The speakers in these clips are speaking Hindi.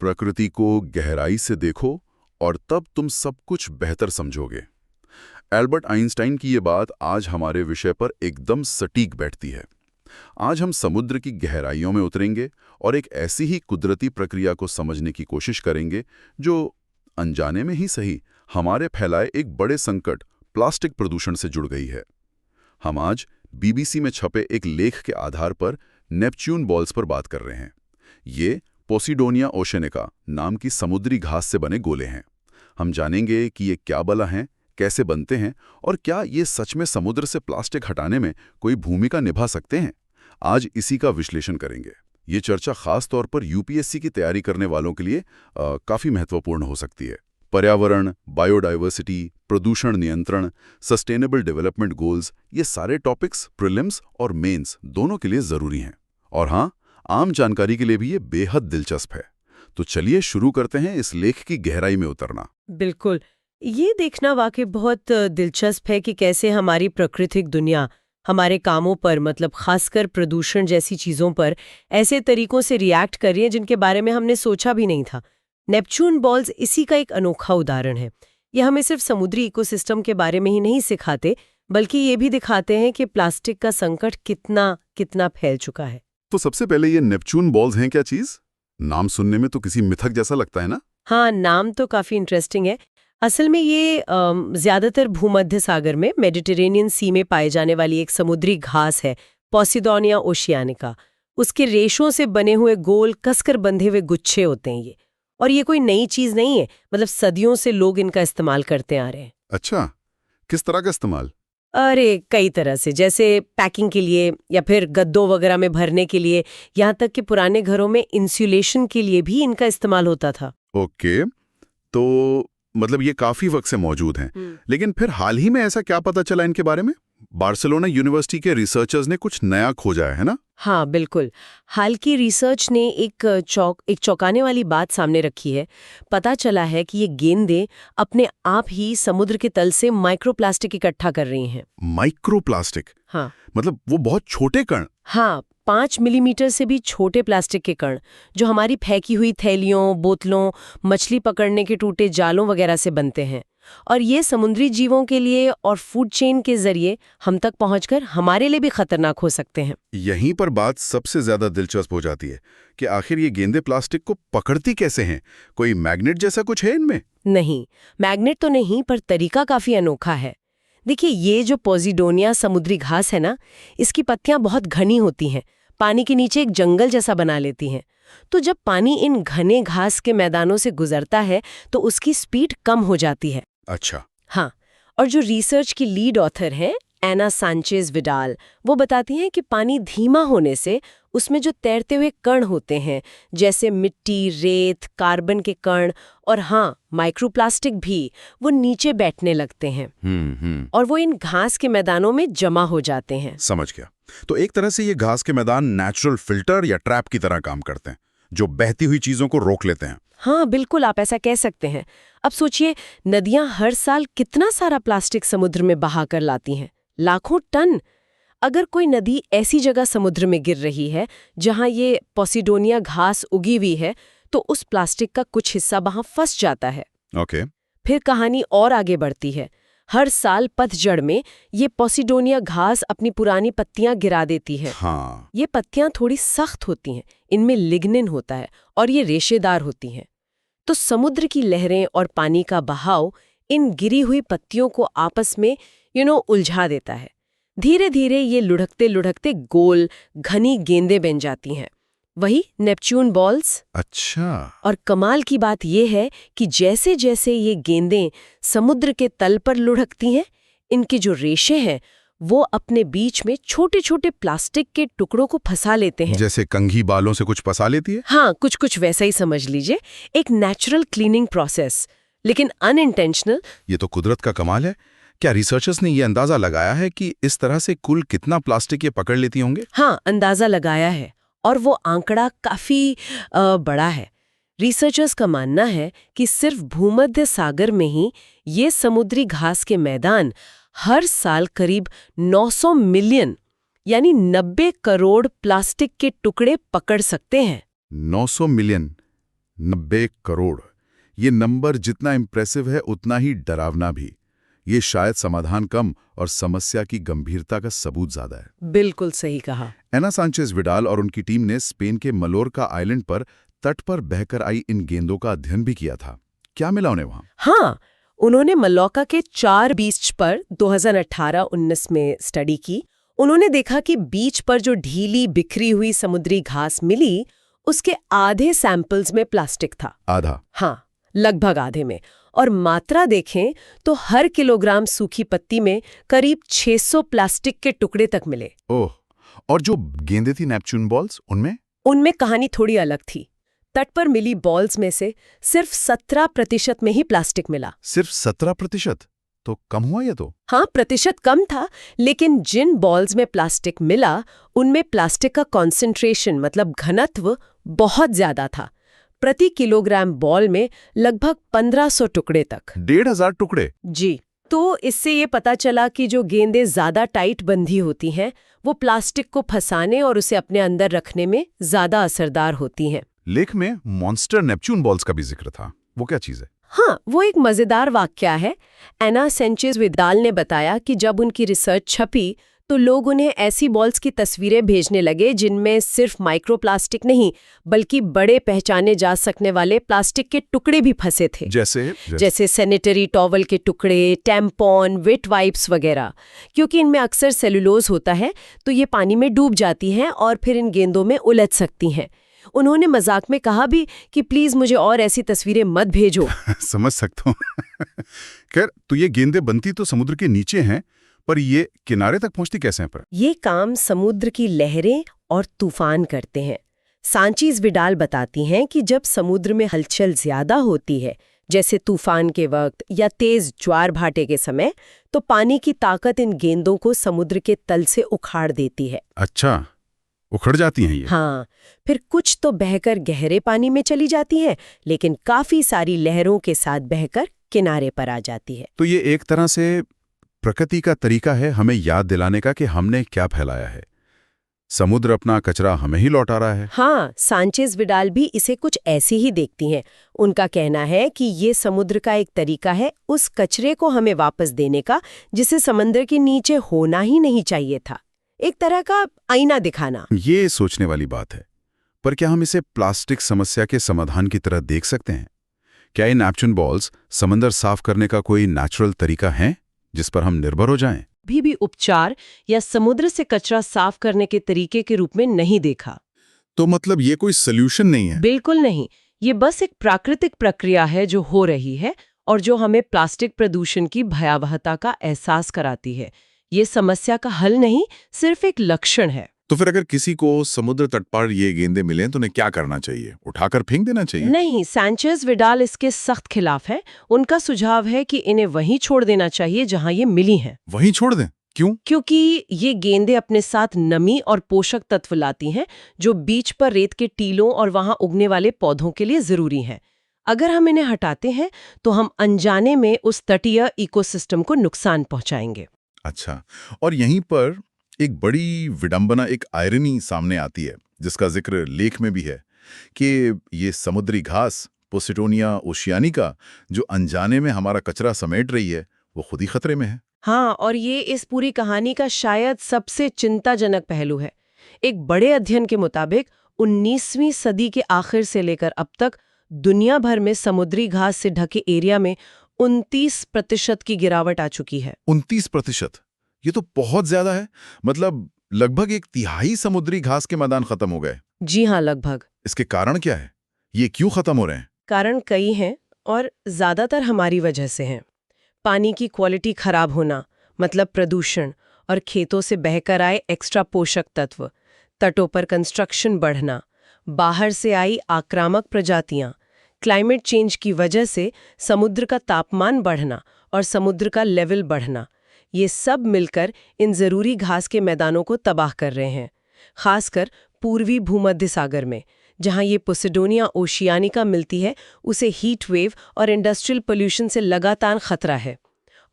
प्रकृति को गहराई से देखो और तब तुम सब कुछ बेहतर समझोगे। एल्बर्ट आइंस्टाइन की ये बात आज हमारे विषय पर एकदम सटीक बैठती है। आज हम समुद्र की गहराइयों में उतरेंगे और एक ऐसी ही कुदरती प्रक्रिया को समझने की कोशिश करेंगे जो अनजाने में ही सही हमारे फैलाए एक बड़े संकट प्लास्टिक प्रदूषण से जुड़ गई है। हम आज बीबीसी में छपे एक लेख के आधार पर नेपच्यून बॉल्स पर बात कर रहे हैं। ये पोसिडोनिया ओशनिका नाम की समुद्री घास से बने गोले हैं। हम जानेंगे कि ये क्या बला हैं, कैसे बनते हैं और क्या ये सच में समुद्र से प्लास्टिक हटाने में कोई भूमिका निभा सकते हैं। आज इसी का विश्लेषण करेंगे। ये चर्चा खास तौर पर यूपीएससी की तैयारी करने वालों के लिए काफ़ी महत्वपूर्ण हो सकती है। पर्यावरण, बायोडाइवर्सिटी, प्रदूषण नियंत्रण, सस्टेनेबल डेवलपमेंट गोल्स, ये सारे टॉपिक्स प्रीलिम्स और मेंस दोनों के लिए ज़रूरी हैं। और हाँ, आम जानकारी के लिए भी ये बेहद दिलचस्प है। तो चलिए शुरू करते हैं इस लेख की गहराई में उतरना। बिल्कुल, ये देखना वाकई बहुत दिलचस्प है कि कैसे हमारी प्राकृतिक दुनिया हमारे कामों पर, मतलब खासकर प्रदूषण जैसी चीज़ों पर, ऐसे तरीकों से रिएक्ट कर रही है जिनके बारे में हमने सोचा भी नहीं था। नेपच्यून बॉल्स इसी का एक अनोखा उदाहरण है। ये हमें सिर्फ समुद्री इकोसिस्टम के बारे में ही नहीं सिखाते, बल्कि ये भी दिखाते हैं कि प्लास्टिक का संकट कितना कितना फैल चुका है। तो सबसे पहले ये नेपच्यून बॉल्स हैं क्या चीज़? नाम सुनने में तो किसी मिथक जैसा लगता है ना? हाँ, नाम तो काफ़ी इंटरेस्टिंग है। असल में ये ज़्यादातर भूमध्य सागर में मेडिटेरेनियन सी में पाए जाने वाली एक समुद्री घास है, पोसिडोनिया ओशियानिका। उसके रेशों से बने हुए गोल कसकर बंधे हुए गुच्छे होते हैं ये। और ये कोई नई चीज़ नहीं है, मतलब सदियों से लोग इनका इस्तेमाल करते आ रहे हैं। अच्छा, किस तरह का इस्तेमाल? अरे कई तरह से, जैसे पैकिंग के लिए या फिर गद्दों वगैरह में भरने के लिए, यहाँ तक कि पुराने घरों में इंसुलेशन के लिए भी इनका इस्तेमाल होता था। ओके, तो मतलब ये काफी वक्त से मौजूद हैं। लेकिन फिर हाल ही में ऐसा क्या पता चला इनके बारे में? बार्सिलोना यूनिवर्सिटी के रिसर्चर्स ने कुछ नया खोजा है ना? हाँ बिल्कुल, हाल की रिसर्च ने एक चौंकाने वाली बात सामने रखी है। पता चला है कि ये गेंदें अपने आप ही समुद्र के तल से माइक्रोप्लास्टिक इकट्ठा कर रही हैं। माइक्रोप्लास्टिक? हाँ, मतलब वो बहुत छोटे कण? हाँ, 5 मिलीमीटर से भी छोटे प्लास्टिक के कण, जो हमारी फेंकी हुई थैलियों, बोतलों, मछली पकड़ने के टूटे जालों वगैरह से बनते हैं। और ये समुद्री जीवों के लिए और फूड चेन के जरिए हम तक पहुंचकर हमारे लिए भी खतरनाक हो सकते हैं। यहीं पर बात सबसे ज्यादा दिलचस्प हो जाती है कि आखिर ये गेंदें प्लास्टिक को पकड़ती कैसे हैं? कोई मैग्नेट जैसा कुछ है इनमें? नहीं, मैग्नेट तो नहीं, पर तरीका काफी अनोखा है। देखिए, ये जो पोसिडोनिया समुद्री घास है ना, इसकी पत्तियां बहुत घनी होती हैं, पानी के नीचे एक जंगल जैसा बना लेती हैं। तो जब पानी इन घने घास के मैदानों से गुजरता है तो उसकी स्पीड कम हो जाती है। अच्छा। हाँ, और जो रिसर्च की लीड ऑथर हैं एना सांचेज विडाल, वो बताती हैं कि पानी धीमा होने से उसमें जो तैरते हुए कण होते हैं, जैसे मिट्टी, रेत, कार्बन के कण और हाँ, माइक्रोप्लास्टिक भी, वो नीचे बैठने लगते हैं। और वो इन घास के मैदानों में जमा हो जाते हैं। समझ गया। तो एक तरह से ये घास के मैदान नेचुरल फिल्टर या ट्रैप की तरह काम करते हैं, जो बहती हुई चीजों को रोक लेते हैं। हाँ बिल्कुल, आप ऐसा कह सकते हैं। अब सोचिए, नदियां हर साल कितना सारा प्लास्टिक समुद्र में बहा कर लाती हैं, लाखों टन। अगर कोई नदी ऐसी जगह समुद्र में गिर रही है जहां ये पोसिडोनिया घास उगी हुई है, तो उस प्लास्टिक का कुछ हिस्सा वहां फंस जाता है। ओके। फिर कहानी और आगे बढ़ती है। हर साल पतझड़ में ये पोसिडोनिया घास अपनी पुरानी पत्तियां गिरा देती है। हाँ। ये पत्तियां थोड़ी सख्त होती हैं, इनमें लिग्निन होता है और ये रेशेदार होती हैं। तो समुद्र की लहरें और पानी का बहाव इन गिरी हुई पत्तियों को आपस में उलझा देता है। धीरे धीरे ये लुढ़कते लुढ़कते गोल घनी गेंदें बन जाती हैं, वही नेपच्यून बॉल्स। अच्छा। और कमाल की बात यह है कि जैसे जैसे ये गेंदें समुद्र के तल पर लुढ़कती हैं, इनके जो रेशे हैं वो अपने बीच में छोटे छोटे प्लास्टिक के टुकड़ों को फंसा लेते हैं। जैसे कंघी बालों से कुछ फंसा लेती है? हाँ, कुछ कुछ वैसा ही समझ लीजिए। एक नेचुरल क्लीनिंग प्रोसेस, लेकिन अनइंटेंशनल। ये तो कुदरत का कमाल है। क्या रिसर्चर्स ने ये अंदाजा लगाया है कि इस तरह से कुल कितना प्लास्टिक ये पकड़ लेती होंगे? हाँ, अंदाजा लगाया है और वो आंकड़ा काफी बड़ा है। रिसर्चर्स का मानना है कि सिर्फ भूमध्य सागर में ही ये समुद्री घास के मैदान हर साल करीब 900 मिलियन यानी 90 करोड़ प्लास्टिक के टुकड़े पकड़ सकते हैं। 900 मिलियन, 90 करोड़। ये नंबर जितना इम्प्रेसिव है उतना ही डरावना भी। ये शायद समाधान कम और समस्या की गंभीरता का सबूत ज्यादा है। बिल्कुल सही कहा। एना सांचेज विडाल और उनकी टीम ने स्पेन के मलोरका आइलैंड पर तट पर बहकर आई इन गेंदों का अध्ययन भी किया था। क्या मिला उन्हें वहां? हाँ, उन्होंने मलोका के 4 बीच पर 2018-19 में स्टडी की। उन्होंने देखा कि बीच पर जो ढीली बिखरी हुई समुद्री घास मिली, उसके आधे सैंपल्स में प्लास्टिक था। आधा? हाँ, लगभग आधे में। और मात्रा देखें तो हर किलोग्राम सूखी पत्ती में करीब 600 प्लास्टिक के टुकड़े तक मिले। ओह, और जो गेंदें थी नेपच्यून बॉल्स, उनमें कहानी थोड़ी अलग थी। तट पर मिली बॉल्स में से सिर्फ 17% में ही प्लास्टिक मिला। सिर्फ 17%? तो कम हुआ ये तो? हाँ, प्रतिशत कम था, लेकिन जिन बॉल्स में प्लास्टिक मिला उनमें प्लास्टिक का कॉन्सेंट्रेशन मतलब घनत्व बहुत ज्यादा था। प्रति किलोग्राम बॉल में लगभग 1500 टुकड़े तक। 1500 टुकड़े? जी। तो इससे ये पता चला कि जो गेंदें ज्यादा टाइट बंधी होती हैं वो प्लास्टिक को फंसाने और उसे अपने अंदर रखने में ज्यादा असरदार होती हैं। लेख में मॉन्स्टर नेपच्यून बॉल्स का भी जिक्र था। वो क्या चीज है? हाँ, वो एक मजेदार वाकया है। एना सांचेज विडाल ने बताया कि जब उनकी रिसर्च छपी तो लोग उन्हें ऐसी बॉल्स की तस्वीरें भेजने लगे जिनमें सिर्फ माइक्रोप्लास्टिक नहीं बल्कि बड़े पहचाने जा सकने वाले प्लास्टिक के टुकड़े भी फंसे थे। जैसे सैनिटरी टॉवल के टुकड़े, टैम्पॉन, वेट वाइप्स वगैरह। क्योंकि इनमें अक्सर सेलुलोज होता है तो ये पानी में डूब जाती हैं और फिर इन गेंदों में उलझ सकती हैं। उन्होंने मजाक में कहा भी कि प्लीज मुझे और ऐसी तस्वीरें मत भेजो। समझ सकता हूँ। खैर, तो ये गेंदें बनती तो समुद्र के नीचे हैं, पर ये किनारे तक पहुंचती कैसे हैं? पर ये काम समुद्र की लहरें और तूफान करते हैं। सांचेज विडाल बताती हैं कि जब समुद्र में हलचल ज्यादा होती है, जैसे तूफान के वक्त या तेज ज्वार भाटे के समय, तो पानी की ताकत इन गेंदों को समुद्र के तल से उखाड़ देती है। अच्छा, उखड़ जाती हैं ये? हाँ, फिर कुछ तो बहकर गहरे पानी में चली जाती हैं, लेकिन काफी सारी लहरों के साथ बहकर किनारे पर आ जाती है। तो ये एक तरह से प्रकृति का तरीका है हमें याद दिलाने का कि हमने क्या फैलाया है। समुद्र अपना कचरा हमें ही लौटा रहा है। हाँ, सांचेज विडाल भी इसे कुछ ऐसी ही देखती हैं। उनका कहना है कि ये समुद्र का एक तरीका है उस कचरे को हमें वापस देने का जिसे समंदर के नीचे होना ही नहीं चाहिए था। एक तरह का आईना दिखाना। ये सोचने वाली बात है। पर क्या हम इसे प्लास्टिक समस्या के समाधान की तरह देख सकते हैं? क्या ये नेपच्यून बॉल्स समंदर साफ करने का कोई नेचुरल तरीका है जिस पर हम निर्भर हो जाएं? भी उपचार या समुद्र से कचरा साफ करने के तरीके के रूप में नहीं देखा। तो मतलब ये कोई सॉल्यूशन नहीं है? बिल्कुल नहीं। ये बस एक प्राकृतिक प्रक्रिया है जो हो रही है और जो हमें प्लास्टिक प्रदूषण की भयावहता का एहसास कराती है। ये समस्या का हल नहीं, सिर्फ एक लक्षण है। तो फिर अगर किसी को समुद्र तट पर ये गेंदें मिलें तो उन्हें क्या करना चाहिए? उठाकर फेंक देना चाहिए? नहीं, सांचेज विडाल इसके सख्त खिलाफ है। उनका सुझाव है कि इन्हें वहीं छोड़ देना चाहिए जहां ये मिली हैं। वहीं छोड़ दें? क्यों? क्योंकि ये गेंदें अपने साथ नमी और पोषक तत्व लाती हैं जो बीच पर रेत के टीलों और वहां उगने वाले पौधों के लिए जरूरी हैं। अगर हम इन्हें हटाते हैं तो हम अनजाने में उस तटीय इकोसिस्टम को नुकसान पहुंचाएंगे। अच्छा, और यहीं पर एक बड़ी विडंबना, एक आयरनी सामने आती है जिसका जिक्र लेख में भी है कि ये समुद्री घास पोसिडोनिया ओशियानिका जो अनजाने में हमारा कचरा समेट रही है वो खुद ही खतरे में है। हाँ, और ये इस पूरी कहानी का शायद सबसे चिंताजनक पहलू है। एक बड़े अध्ययन के मुताबिक 19वीं सदी के आखिर से लेकर अब तक दुनिया भर में समुद्री घास से ढके एरिया में 29% की गिरावट आ चुकी है। 29%? ये तो बहुत ज्यादा है। मतलब लगभग 1/3 समुद्री घास के मैदान खत्म हो गए। जी हाँ, लगभग। इसके कारण क्या है? ये क्यों खत्म हो रहे हैं? कारण कई हैं और ज्यादातर हमारी वजह से हैं। पानी की क्वालिटी खराब होना मतलब प्रदूषण, और खेतों से बहकर आए एक्स्ट्रा पोषक तत्व, तटों पर कंस्ट्रक्शन बढ़ना, बाहर से आई आक्रामक प्रजातियां, क्लाइमेट चेंज की वजह से समुद्र का तापमान बढ़ना और समुद्र का लेवल बढ़ना, ये सब मिलकर इन जरूरी घास के मैदानों को तबाह कर रहे हैं। खासकर पूर्वी भूमध्य सागर में, जहां ये पोसिडोनिया ओशियानिका मिलती है, उसे हीट वेव और इंडस्ट्रियल पोल्यूशन से लगातार खतरा है।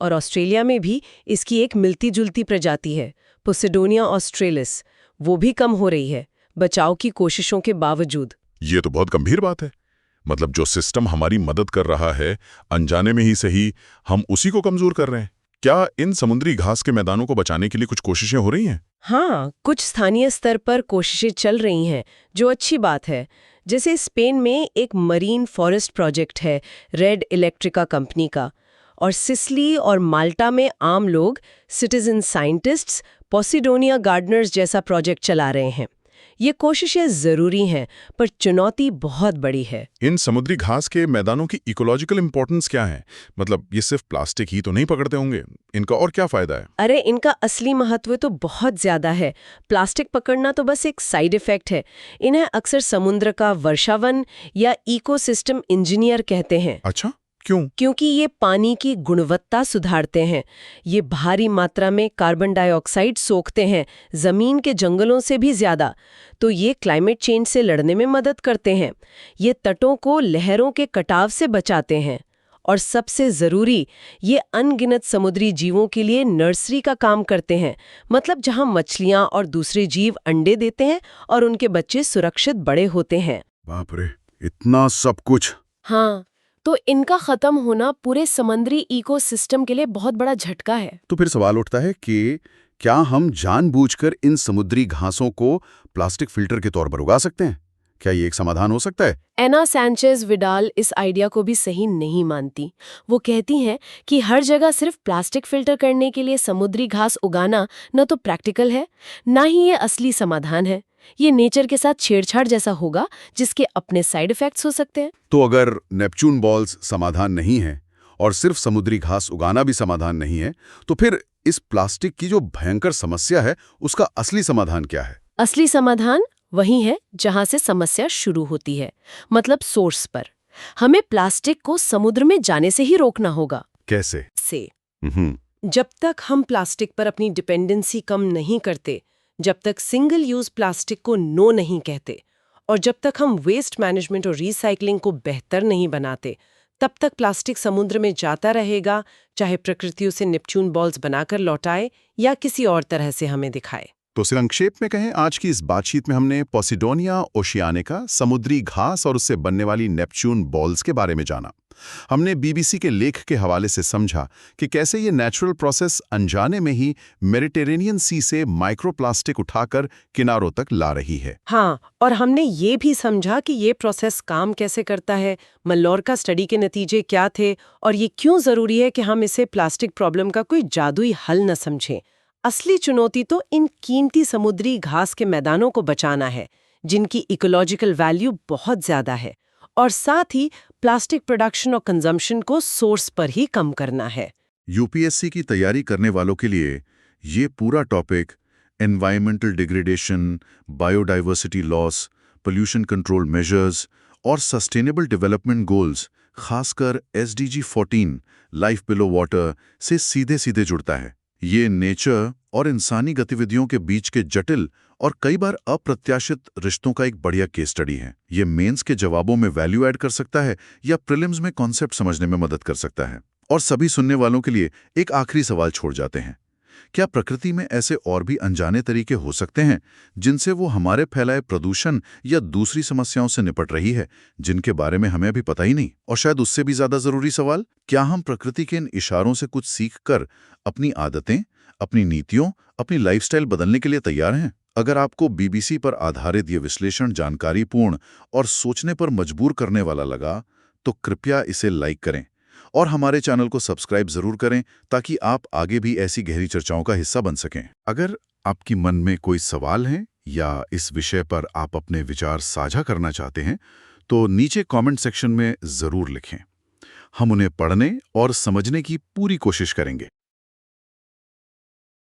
और ऑस्ट्रेलिया में भी इसकी एक मिलती जुलती प्रजाति है, पोसिडोनिया ऑस्ट्रेलिस, वो भी कम हो रही है बचाव की कोशिशों के बावजूद। ये तो बहुत गंभीर बात है। मतलब जो सिस्टम हमारी मदद कर रहा है, अनजाने में ही सही, हम उसी को कमजोर कर रहे हैं। क्या इन समुद्री घास के मैदानों को बचाने के लिए कुछ कोशिशें हो रही हैं? हाँ, कुछ स्थानीय स्तर पर कोशिशें चल रही हैं, जो अच्छी बात है। जैसे स्पेन में एक मरीन फॉरेस्ट प्रोजेक्ट है, रेड इलेक्ट्रिका कंपनी का। और सिसिली और माल्टा में आम लोग, सिटीजन साइंटिस्ट्स, पोसिडोनिया गार्डनर्स जैसा प्रोजेक्ट चला रहे हैं। ये कोशिशें ज़रूरी हैं, पर चुनौती बहुत बड़ी है। इन समुद्री घास के मैदानों की इकोलॉजिकल इंपॉर्टेंस क्या है? मतलब ये सिर्फ प्लास्टिक ही तो नहीं पकड़ते होंगे, इनका और क्या फायदा है? अरे, इनका असली महत्व तो बहुत ज्यादा है। प्लास्टिक पकड़ना तो बस एक साइड इफेक्ट है। इन्हें अक्सर समुद्र का वर्षावन या इकोसिस्टम इंजीनियर कहते हैं। अच्छा, क्यों? क्योंकि ये पानी की गुणवत्ता सुधारते हैं। ये भारी मात्रा में कार्बन डाइऑक्साइड सोखते हैं, जमीन के जंगलों से भी ज्यादा। तो ये क्लाइमेट चेंज से लड़ने में मदद करते हैं। ये तटों को लहरों के कटाव से बचाते हैं। और सबसे जरूरी, ये अनगिनत समुद्री जीवों के लिए नर्सरी का काम करते हैं। मतलब जहां मछलियां और दूसरे जीव अंडे देते हैं और उनके बच्चे सुरक्षित बड़े होते हैं। बाप रे, इतना सब कुछ! हाँ, तो इनका खत्म होना पूरे समुद्री इकोसिस्टम के लिए बहुत बड़ा झटका है। तो फिर सवाल उठता है कि क्या हम जानबूझकर इन समुद्री घासों को प्लास्टिक फिल्टर के तौर पर उगा सकते हैं? क्या ये एक समाधान हो सकता है? एना सैंचेज विडाल इस आइडिया को भी सही नहीं मानती। वो कहती हैं कि हर जगह सिर्फ प्लास्टिक फिल्टर करने के लिए समुद्री घास उगाना न तो प्रैक्टिकल है, ना ही ये असली समाधान है। ये नेचर के साथ छेड़छाड़ जैसा होगा, जिसके अपने साइड इफेक्ट्स हो सकते हैं। तो अगर नेपच्यून बॉल्स समाधान नहीं है और सिर्फ समुद्री घास उगाना भी समाधान नहीं है, तो फिर इस प्लास्टिक की जो भयंकर समस्या है, उसका असली समाधान क्या है? असली समाधान वही है जहां से समस्या शुरू होती है, मतलब सोर्स पर। हमें प्लास्टिक को समुद्र में जाने से ही रोकना होगा। कैसे? जब तक हम प्लास्टिक पर अपनी डिपेंडेंसी कम नहीं करते, जब तक सिंगल यूज प्लास्टिक को नो नहीं कहते, और जब तक हम वेस्ट मैनेजमेंट और रिसाइकलिंग को बेहतर नहीं बनाते, तब तक प्लास्टिक समुद्र में जाता रहेगा, चाहे प्रकृति उसे नेपच्यून बॉल्स बनाकर लौटाए या किसी और तरह से हमें दिखाए। तो संक्षेप में कहें, आज की इस बातचीत में हमने पोसिडोनिया ओशियानिका, समुद्री घास और उससे बनने वाली नेपच्यून बॉल्स के बारे में जाना। हमने बीबीसी के लेख के हवाले से समझा कि कैसे ये नेचुरल प्रोसेस अनजाने में ही मेडिटेरेनियन सी से माइक्रोप्लास्टिक उठाकर किनारों तक ला रही है। हाँ, और हमने ये भी समझा कि ये प्रोसेस काम कैसे करता है, मल्लोर्का स्टडी के नतीजे क्या थे, और ये क्यों जरूरी है कि हम इसे प्लास्टिक प्रॉब्लम का कोई जादुई हल न समझें। असली चुनौती तो इन कीमती समुद्री घास के मैदानों को बचाना है, जिनकी इकोलॉजिकल वैल्यू बहुत ज्यादा है, और साथ ही प्लास्टिक प्रोडक्शन और कंजम्पशन को सोर्स पर ही कम करना है। यूपीएससी की तैयारी करने वालों के लिए ये पूरा topic environmental degradation, biodiversity loss, pollution control measures और सस्टेनेबल डेवलपमेंट गोल्स, खासकर एसडीजी 14 लाइफ बिलो वाटर से सीधे सीधे जुड़ता है। ये नेचर और इंसानी गतिविधियों के बीच के जटिल और कई बार अप्रत्याशित रिश्तों का एक बढ़िया केस स्टडी है। ये मेंस के जवाबों में वैल्यू ऐड कर सकता है या प्रीलिम्स में कॉन्सेप्ट समझने में मदद कर सकता है। और सभी सुनने वालों के लिए एक आखिरी सवाल छोड़ जाते हैं, क्या प्रकृति में ऐसे और भी अनजाने तरीके हो सकते हैं जिनसे वो हमारे फैलाए प्रदूषण या दूसरी समस्याओं से निपट रही है, जिनके बारे में हमें अभी पता ही नहीं? और शायद उससे भी ज्यादा जरूरी सवाल, क्या हम प्रकृति के इन इशारों से कुछ सीख कर अपनी आदतें, अपनी नीतियों, अपनी लाइफस्टाइल बदलने के लिए तैयार हैं? अगर आपको बीबीसी पर आधारित ये विश्लेषण जानकारीपूर्ण और सोचने पर मजबूर करने वाला लगा, तो कृपया इसे लाइक करें और हमारे चैनल को सब्सक्राइब जरूर करें, ताकि आप आगे भी ऐसी गहरी चर्चाओं का हिस्सा बन सकें। अगर आपकी मन में कोई सवाल है या इस विषय पर आप अपने विचार साझा करना चाहते हैं, तो नीचे कमेंट सेक्शन में जरूर लिखें। हम उन्हें पढ़ने और समझने की पूरी कोशिश करेंगे।